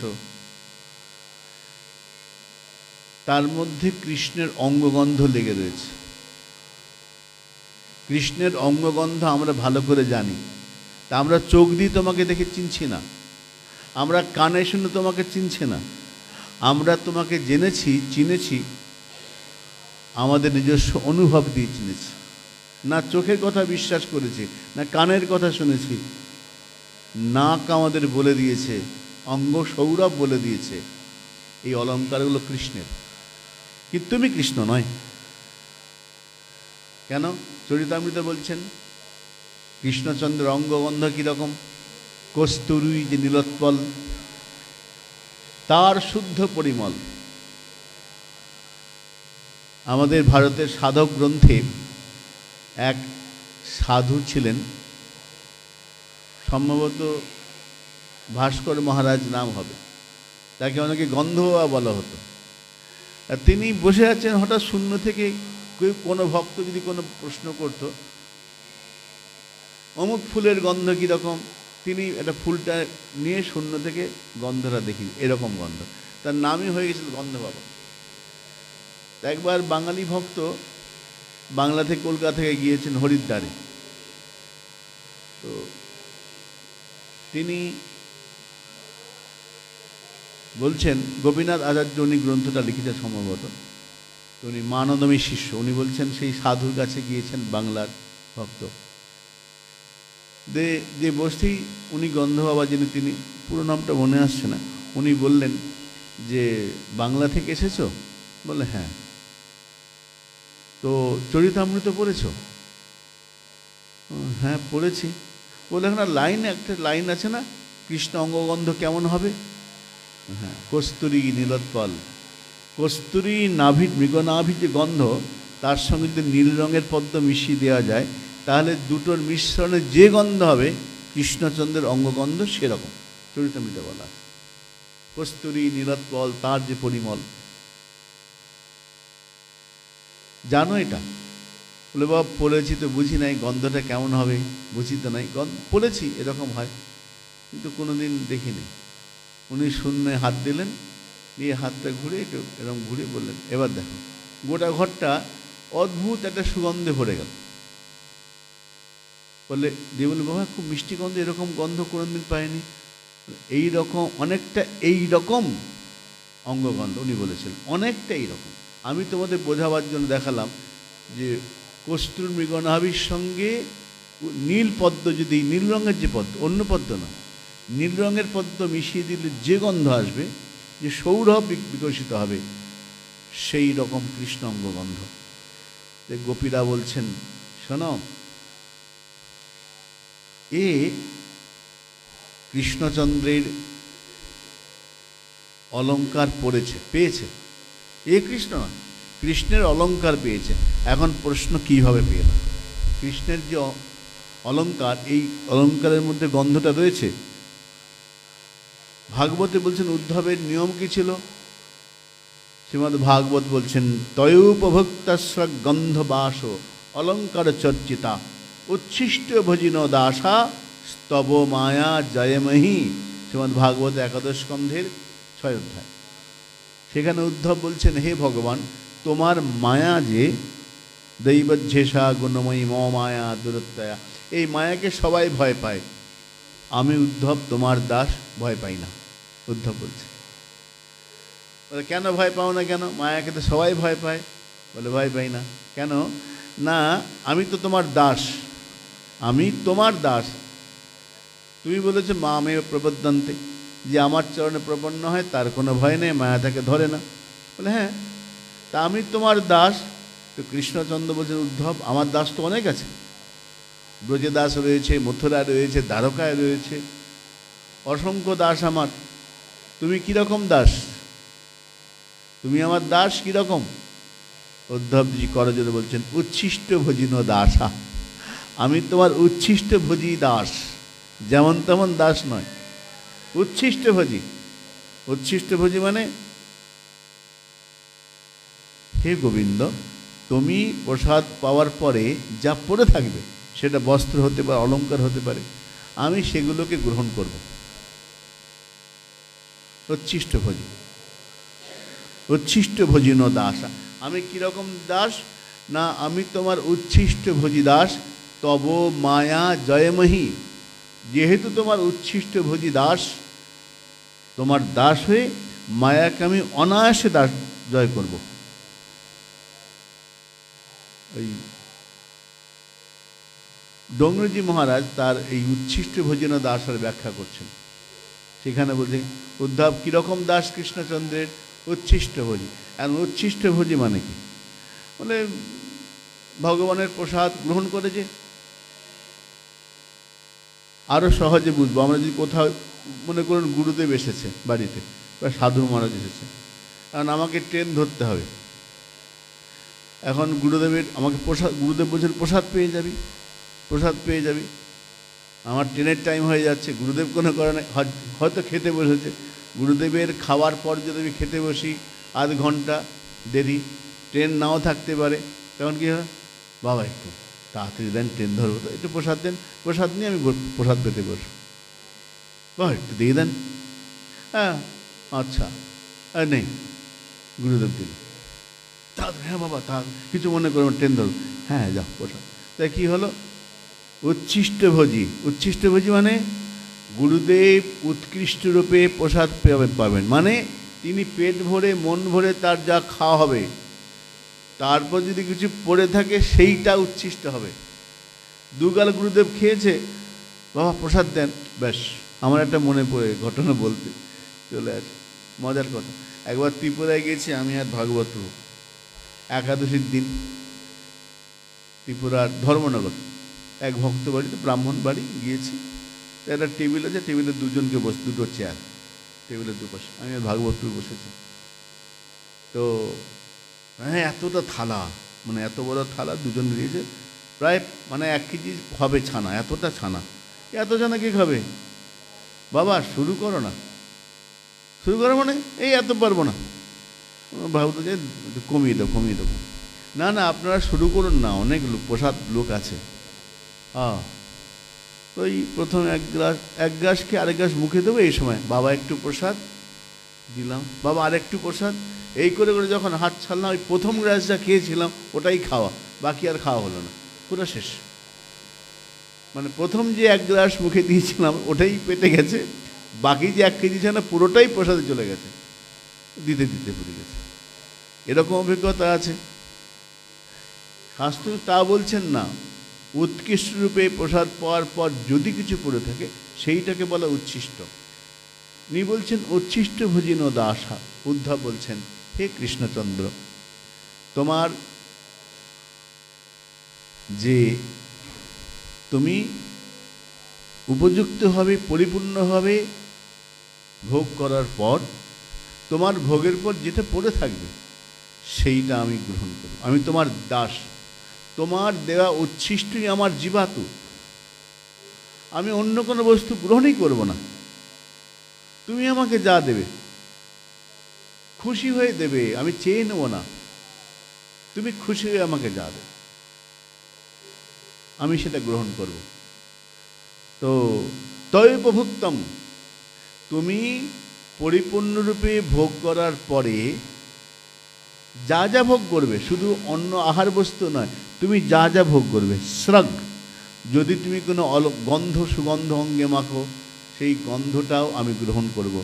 তার মধ্যে কৃষ্ণের অঙ্গগন্ধ লেগে রয়েছে। কৃষ্ণের অঙ্গগন্ধ আমরা ভালো করে জানি। তা আমরা চোখ দিয়ে তোমাকে দেখে চিনছি না, আমরা কানে শুনে তোমাকে চিনছি না। আমরা তোমাকে জেনেছি, চিনেছি আমাদের নিজস্ব অনুভব দিয়ে চিনেছি। না চোখের কথা বিশ্বাস করেছি, না কানের কথা শুনেছি, নাক আমাদের বলে দিয়েছে, অঙ্গ সৌরভ বলে দিয়েছে এই অলঙ্কারগুলো কৃষ্ণের। কিন্তু তুমি কৃষ্ণ নয়। কেন? চরিতামৃতে বলছেন কৃষ্ণচন্দ্রের অঙ্গগন্ধ কীরকম? কস্তুরী যে নীলোৎপল, তার শুদ্ধ পরিমল। আমাদের ভারতের সাধক গ্রন্থে এক সাধু ছিলেন, সম্ভবত ভাস্কর মহারাজ নাম হবে, তাকে অনেকে গন্ধবা বলা হতো। আর তিনি বসে আছেন, হঠাৎ শূন্য থেকে কোনো ভক্ত যদি কোনো প্রশ্ন করত, অমুক ফুলের গন্ধ কীরকম, তিনি একটা ফুলটা নিয়ে শূন্য থেকে গন্ধটা দেখি, এরকম গন্ধ। তার নামই হয়ে গেছিল গন্ধ বাবা। একবার বাঙালি ভক্ত বাংলা থেকে কলকাতা থেকে গিয়েছেন হরিদ্বারে। তো তিনি বলছেন, গোপীনাথ আচার্য উনি গ্রন্থটা লিখেছেন সম্ভবত, তো উনি মানদমী শিষ্য। উনি বলছেন সেই সাধুর কাছে গিয়েছেন, বাংলার ভক্ত, যে বসতেই উনি গন্ধ বাবা, যিনি, তিনি পুরো নামটা মনে আসছে না, উনি বললেন যে বাংলা থেকে এসেছো? বললে হ্যাঁ। তো চরিতামৃত পড়েছ? হ্যাঁ পড়েছি। বলে এখন একটা লাইন আছে না, কৃষ্ণ অঙ্গগন্ধ কেমন হবে? হ্যাঁ, কস্তুরী নীলোৎপল। কস্তুরী নাভির, মৃগনাভির যে গন্ধ, তার সঙ্গে যদি নীল রঙের পদ্ম মিশিয়ে দেওয়া যায়, তাহলে দুটোর মিশ্রণে যে গন্ধ হবে কৃষ্ণচন্দ্রের অঙ্গগন্ধ সেরকম চরিতামৃতে বলা। কস্তুরী নীলোৎপল, তার যে পরিমল। জানো এটা? বলে বাবা পড়েছি তো, বুঝি নাই গন্ধটা কেমন হবে, বুঝি তো নাই, পড়েছি এরকম হয়, কিন্তু কোনোদিন দেখিনি। উনি শূন্যে হাত দিলেন, দিয়ে হাতটা ঘুরে একটু এরকম ঘুরে বললেন, এবার দেখো। গোটা ঘরটা অদ্ভুত একটা সুগন্ধে ভরে গেল। বললে দিয়ে বলল, বাবা খুব মিষ্টি গন্ধ, এরকম গন্ধ কোনোদিন পাইনি। এই রকম অনেকটা, এই রকম অঙ্গগন্ধ উনি বলেছিলেন, অনেকটা এইরকম। আমি তোমাদের বোঝাবার জন্য দেখালাম যে কস্তুর মৃগনাভির সঙ্গে নীল পদ্ম, যদি নীল রঙের যে পদ্ম, অন্য পদ্ম না, নীল রঙের পদ্ম মিশিয়ে দিলে যে গন্ধ আসবে, যে সৌরভ বিকশিত হবে, সেই রকম কৃষ্ণ অঙ্গগন্ধ। গোপীরা বলছেন, শোনো, এ কৃষ্ণচন্দ্রের অলংকার পেয়েছে। এ কৃষ্ণ না, কৃষ্ণের অলংকার পেয়েছে। এখন প্রশ্ন কিভাবে পেল? কৃষ্ণের যে অলংকার, এই অলংকারের মধ্যে গন্ধটা রয়েছে। ভাগবতে বলছেন উদ্ধবের নিয়ম কি ছিল? শ্রীমদ্ ভাগবত বলছেন তয়োপভুক্তস্য গন্ধবাস অলঙ্কার চর্চিতা উচ্ছিষ্ট ভজিন দাসা স্তব মায়া জয়মহি। শ্রীমদ্ ভাগবত একাদশ স্কন্ধের 6 অধ্যায়। সেখানে উদ্ধব বলছেন, হে ভগবান, তোমার মায়া যে দৈবজ্ঞেষা গুণময়ী ম মায়া দূরত্বয়া, এই মায়াকে সবাই ভয় পায়, আমি উদ্ধব তোমার দাস ভয় পাই না। উদ্ধব বলছে, বলে কেন ভয় পাও না? কেন? মায়াকে তো সবাই ভয় পায়। বলে ভয় পাই না কেন? না, আমি তো তোমার দাস, আমি তোমার দাস। তুমি বলেছো মা মে প্রপদ্যন্তে, যে আমার চরণে প্রপন্ন হয় তার কোনো ভয় নেই, মায়া তাকে ধরে না। বলে হ্যাঁ, তা আমি তোমার দাস। তো কৃষ্ণচন্দ্র বলছেন, উদ্ধব আমার দাস তো অনেক আছে, ব্রজে দাস রয়েছে, মথুরা রয়েছে, দ্বারকায় রয়েছে, অসংখ্য দাস আমার। তুমি কীরকম দাস? তুমি আমার দাস কীরকম? উদ্ধবজি করজোড়ে বলছেন, উচ্ছিষ্ট ভোজিন দাসা, আমি তোমার উচ্ছিষ্ট ভোজি দাস, যেমন তেমন দাস নয়, উচ্ছিষ্ট ভোজি। উচ্ছিষ্ট ভোজি মানে, হে গোবিন্দ, তুমি প্রসাদ পাওয়ার পরে যা পড়ে থাকবে, সেটা বস্ত্র হতে পারে, অলংকার হতে পারে, আমি সেগুলোকে গ্রহণ করব। উচ্ছিষ্ট ভোজি, উচ্ছিষ্ট ভোজিন দাস। আমি কীরকম দাস? না, আমি তোমার উচ্ছিষ্ট ভোজি দাস। তব মায়া জয়মহি, যেহেতু তোমার উচ্ছিষ্ট ভোজি দাস, তোমার দাস হয়ে মায়াকে আমি অনায়াসে দাস জয় করব। ওই ডোংরজি মহারাজ তার এই উচ্ছিষ্ট ভোজন দাসের ব্যাখ্যা করছেন। সেখানে বলছে, উদ্ধব কীরকম দাস কৃষ্ণচন্দ্রের? উচ্ছিষ্ট ভোজি। আর উচ্ছিষ্ট ভোজি মানে কি? মানে ভগবানের প্রসাদ গ্রহণ করেছে। আরও সহজে বুঝবো, আমরা যদি কোথাও মনে করুন গুরুদেব এসেছে বাড়িতে, বা সাধু মহারাজ এসেছে, কারণ আমাকে ট্রেন ধরতে হবে। এখন গুরুদেবের আমাকে প্রসাদ, গুরুদেব বলছেন প্রসাদ পেয়ে যাবি, প্রসাদ পেয়ে যাবি। আমার ট্রেনের টাইম হয়ে যাচ্ছে, গুরুদেব কোনো কারণে হয়তো খেতে বসেছে। গুরুদেবের খাওয়ার পর যদি আমি খেতে বসি, আধ ঘন্টা দেরি, ট্রেন নাও থাকতে পারে, তখন কী হয়, বাবা একটু তাড়াতাড়ি দেন, ট্রেন ধরবো তো, একটু প্রসাদ দেন, প্রসাদ নিয়ে আমি প্রসাদ পেতে বসবো, বাবা একটু দিয়ে দেন। হ্যাঁ আচ্ছা, আর নেই, গুরুদেব দিল, তাড়াতাড়ি, হ্যাঁ বাবা তা কিছু মনে করবেন, ট্রেন ধরবো, হ্যাঁ যাও প্রসাদ। তাই কী হলো? উচ্ছিষ্ট ভোজি। উচ্ছিষ্ট ভোজি মানে গুরুদেব উৎকৃষ্ট রূপে প্রসাদ পাবেন, মানে তিনি পেট ভরে মন ভরে তার যা খাওয়া হবে, তারপর যদি কিছু পড়ে থাকে সেইটা উচ্ছিষ্ট হবে। দুগাল গুরুদেব খেয়েছে, বাবা প্রসাদ দেন, ব্যাস। আমার একটা মনে পড়ে ঘটনা বলতে চলে আসে, মজার কথা। একবার ত্রিপুরায় গেছি আমি আর ভাগবত প্রভু, একাদশীর দিন, ত্রিপুরার ধর্মনগর এক ভক্ত বাড়িতে, ব্রাহ্মণ বাড়ি গিয়েছি। একটা টেবিল আছে, টেবিলে দুজনকে বসে, দুটো চেয়ার, টেবিলের দুপাশে আমি আর ভাগবত প্রভু বসেছি। তো হ্যাঁ, এতটা থালা, মানে এত বড় থালা, দুজন দিয়েছে, প্রায় মানে 1 কেজি হবে ছানা, এতটা ছানা। এত ছানা কে খাবে? বাবা শুরু করো না। শুরু করো মানে এই এত পারবো না, ভাবতো যে কমিয়ে দেবো, কমিয়ে দেবো। না না, আপনারা শুরু করুন না, অনেক প্রসাদ লোক আছে। হ্যাঁ, তো এই প্রথম এক গ্লাস খেয়ে আরেক গ্লাস মুখে দেবো, এই সময় বাবা একটু প্রসাদ দিলাম, বাবা আরেকটু প্রসাদ, এই করে করে যখন হাত ছাড়লাম, ওই প্রথম গ্লাস যা খেয়েছিলাম ওটাই খাওয়া, বাকি আর খাওয়া হলো না, পুরো শেষ। মানে প্রথম যে 1 গ্লাস মুখে দিয়েছিলাম ওটাই পেটে গেছে, বাকি যে 1 কেজি ছিল না পুরোটাই প্রসাদে চলে গেছে, দিতে দিতে পড়ে গেছে। এরকম অভিজ্ঞতা আছে। শাস্ত্র তা বলছেন না, উৎকৃষ্ট রূপে প্রসাদ পাওয়ার পর যদি কিছু পড়ে থাকে সেইটাকে বলা উচ্ছিষ্ট। উনি বলছেন উচ্ছিষ্ট ভোজিন দাসা। উদ্ধব বলছেন, হে কৃষ্ণচন্দ্র, তোমার যে তুমি উপযুক্তভাবে পরিপূর্ণভাবে ভোগ করার পর তোমার ভোগের পর যেটা পড়ে থাকবে সেইটা আমি গ্রহণ করব। আমি তোমার দাস, তোমার দেওয়া উচ্ছিষ্টই আমার জীবাতু। আমি অন্য কোনো বস্তু গ্রহণই করব না। তুমি আমাকে যা দেবে খুশি হয়ে দেবে, আমি চেয়ে নেব না। তুমি খুশি হয়ে আমাকে যা দেবে আমি সেটা গ্রহণ করব। তো তয়োপভুক্তম, তুমি পরিপূর্ণরূপে ভোগ করার পরে যা যা ভোগ করবে, শুধু অন্য আহার বস্তু নয়, তুমি যা যা ভোগ করবে, স্রগ, যদি তুমি কোনো গন্ধ সুগন্ধ অঙ্গে মাখো সেই গন্ধটাও আমি গ্রহণ করব।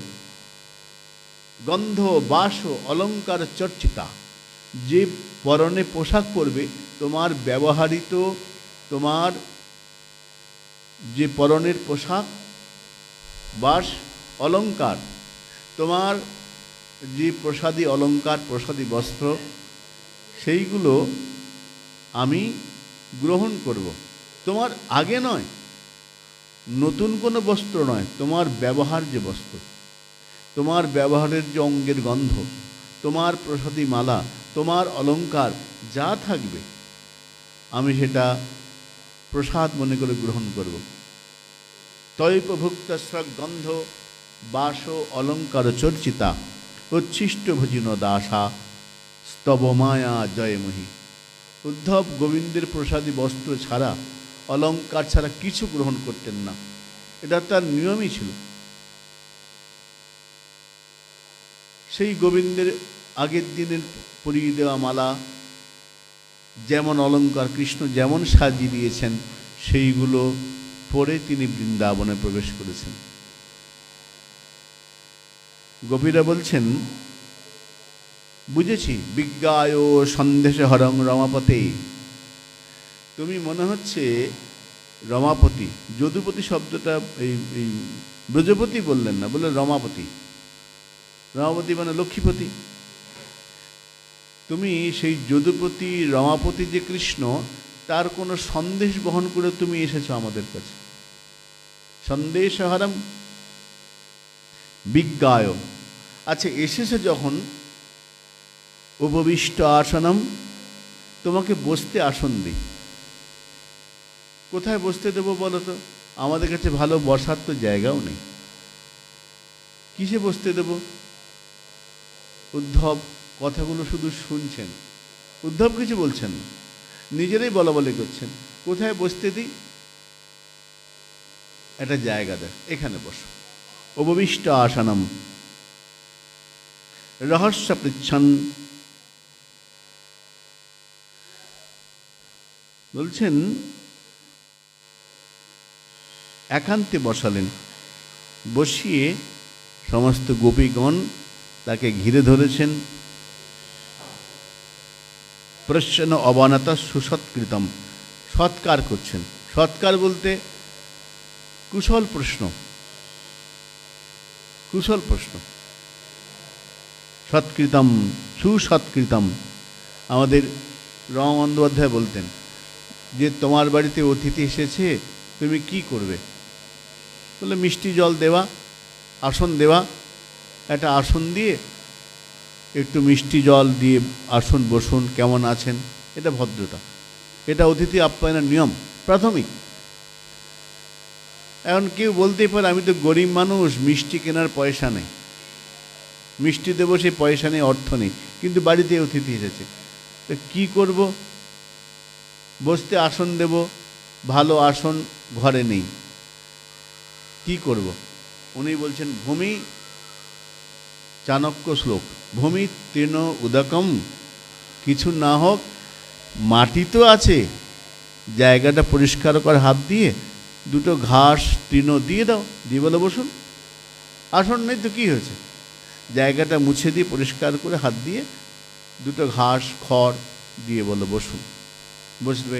গন্ধ বাস অলঙ্কার চর্চিতা, যে পরনে পোশাক পরবে, তোমার ব্যবহৃত, তোমার যে পরনের পোশাক, বাস, অলঙ্কার, তোমার যে প্রসাদী অলঙ্কার, প্রসাদী বস্ত্র, সেইগুলো আমি গ্রহণ করব। তোমার আগে নয়, নতুন কোনো বস্ত্র নয়, তোমার ব্যবহার যে বস্ত্র, তোমার ব্যবহারের যে অঙ্গের গন্ধ, তোমার প্রসাদী মালা, তোমার অলঙ্কার যা থাকবে আমি সেটা প্রসাদ মনে করে গ্রহণ করব। তৈপভুক্ত স্রগ গন্ধ বাস অলঙ্কার চর্চিতা উচ্ছিষ্ট ভোজিন দাসা স্তব মায়া জয়মহী। উদ্ধব গোবিন্দের প্রসাদী বস্ত্র ছাড়া, অলঙ্কার ছাড়া কিছু গ্রহণ করতেন না। এটা তার নিয়মই ছিল। সেই গোবিন্দের আগের দিনের পরিয়ে দেওয়া মালা, যেমন অলঙ্কার কৃষ্ণ যেমন সাজিয়ে দিয়েছেন, সেইগুলো পরে তিনি বৃন্দাবনে প্রবেশ করেছেন। গোপীরা বলছেন, বুঝেছি, বিজ্ঞায় সন্দেশ হরং রমাপতে। তুমি মনে হচ্ছে রমাপতি, যদুপতি শব্দটা এই ব্রজপতি বললেন না, বললেন রমাপতি। রমাপতি মানে লক্ষ্মীপতি। তুমি সেই যদুপতি রমাপতি যে কৃষ্ণ, তার কোনো সন্দেশ বহন করে তুমি এসেছো আমাদের কাছে। সন্দেশ হরম বিজ্ঞায়। আচ্ছা, এসেছে যখন, উপবিষ্ট আসনম, তোমাকে বসতে আসন দিই। কোথায় বসতে দেবো বলো তো? আমাদের কাছে ভালো বসার তো জায়গাও নেই, কিসে বসতে দেব? উদ্ধব কথাগুলো শুধু শুনছেন, উদ্ধব কিছু বলছেন না, নিজেরাই বলা বলি করছেন। কোথায় বসতে দিই? একটা জায়গা দেখ, এখানে বসো। উপবিষ্ট আসনম রহস্য পৃচ্ছন, বলছেন একান্তে বসালেন। বসিয়ে সমস্ত গোপীগণ তাকে ঘিরে ধরেছেন। প্রশ্ন অবনতা সুসৎকৃতম, সৎকার করছেন। সৎকার বলতে কুশল প্রশ্ন, কুশল প্রশ্ন। সৎকৃতম, সুসৎকৃতম। আমাদের রম বন্দ্যোপাধ্যায় বলতেন যে তোমার বাড়িতে অতিথি এসেছে, তুমি কি করবে? বলে মিষ্টি জল দেওয়া, আসন দেওয়া। একটা আসন দিয়ে একটু মিষ্টি জল দিয়ে আসুন, বসুন, কেমন আছেন, এটা ভদ্রতা, এটা অতিথি আপ্যায়নের নিয়ম প্রাথমিক। এখন কেউ বলতেই পারে, আমি তো গরিব মানুষ, মিষ্টি কেনার পয়সা নেই, মিষ্টি দেবো সেই পয়সা নেই, অর্থ নেই, কিন্তু বাড়িতে অতিথি এসেছে, তো কী করব? বসতে আসন দেব, ভালো আসন ঘরে নেই, কি করব? উনি বলছেন ভূমি, চাণক্য শ্লোক, ভূমি তৃণ উদকম, কিছু না হোক মাটি তো আছে, জায়গাটা পরিষ্কার করে হাত দিয়ে দুটো ঘাস তৃণ দিয়ে দাও, দিয়ে বলে বসুন। আসন নেই তো কী হয়েছে, জায়গাটা মুছে দিয়ে পরিষ্কার করে হাত দিয়ে দুটো ঘাস খড় দিয়ে বলে বসুন, বসবে।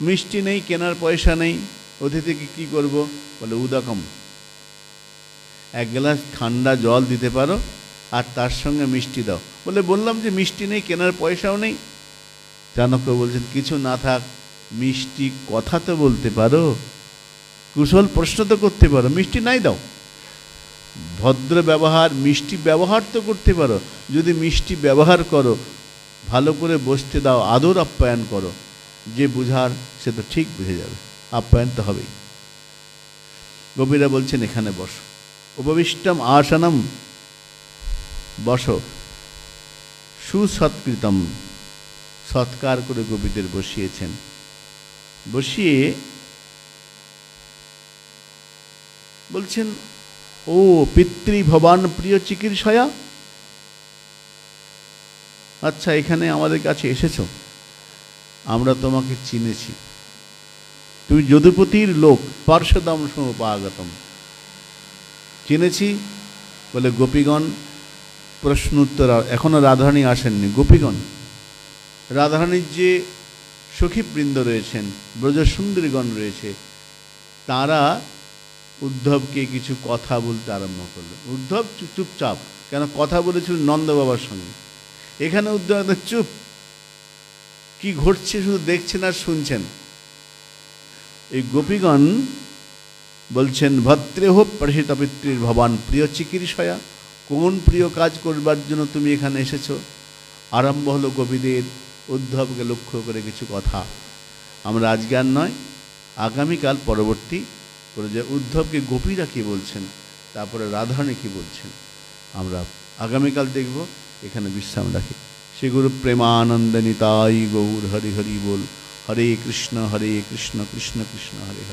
মিষ্টি নেই, কেনার পয়সা নেই, অতিথিকে কী করব? বলে উদকম, এক গ্লাস ঠান্ডা জল দিতে পারো আর তার সঙ্গে মিষ্টি দাও। বলে বললাম যে মিষ্টি নেই, কেনার পয়সাও নেই। চাণক্য বলছেন কিছু না থাক, মিষ্টি কথা তো বলতে পারো, কুশল প্রশ্ন তো করতে পারো, মিষ্টি নাই দাও। ভদ্র ব্যবহার, মিষ্টি ব্যবহার তো করতে পারো। যদি মিষ্টি ব্যবহার করো, ভালো করে বসতে দাও, আদর আপ্যায়ন করো, যে বুঝার সে তো ঠিক বুঝে যাবে, আপ্যায়ন তো হবেই। গোপীরা বলছেন এখানে বসো, উপবিষ্টম আসনম, বসো, সুসৎকৃতম, সৎকার করে গোপীদের বসিয়েছেন। বসিয়ে বলছেন, ও পিতৃভবান প্রিয় চিকিৎসয়া, আচ্ছা এখানে আমাদের কাছে এসেছো, আমরা তোমাকে চিনেছি, তুমি যদুপতির লোক, পার্শ্বদম সমুপাগতম, চিনেছি বলে গোপীগণ প্রশ্ন উত্তর। এখনো রাধারানী আসেননি। গোপীগণ, রাধারানীর যে সখীবৃন্দ রয়েছেন, ব্রজসুন্দরীগণ রয়েছে, তারা উদ্ধবকে কিছু কথা বলতে আরম্ভ করলো। উদ্ধব চুপচাপ, কেন কথা বলেছিল নন্দ বাবার সঙ্গে। এখানে উদ্ধব একদম চুপ, কি ঘটছে শুধু দেখছেন আর শুনছেন। এই গোপীগণ বলছেন, ভদ্রেহ পরিহিত পিতৃর ভবান প্রিয় চিকিৎসয়া, কোন প্রিয় কাজ করবার জন্য তুমি এখানে এসেছো? আরম্ভ হলো গোপীদের উদ্ধবকে লক্ষ্য করে কিছু কথা। আমরা আজকে আর নয়, আগামীকাল পরবর্তী যে উদ্ধবকে গোপীরা কী বলছেন, তারপরে রাধারানী কী বলছেন, আমরা আগামীকাল দেখব। এখানে বিশ্রাম রাখি। শ্রী গুরু প্রেমানন্দ নিতাই গৌর হরি হরি বল। হরে কৃষ্ণ কৃষ্ণ কৃষ্ণ হরে হরে।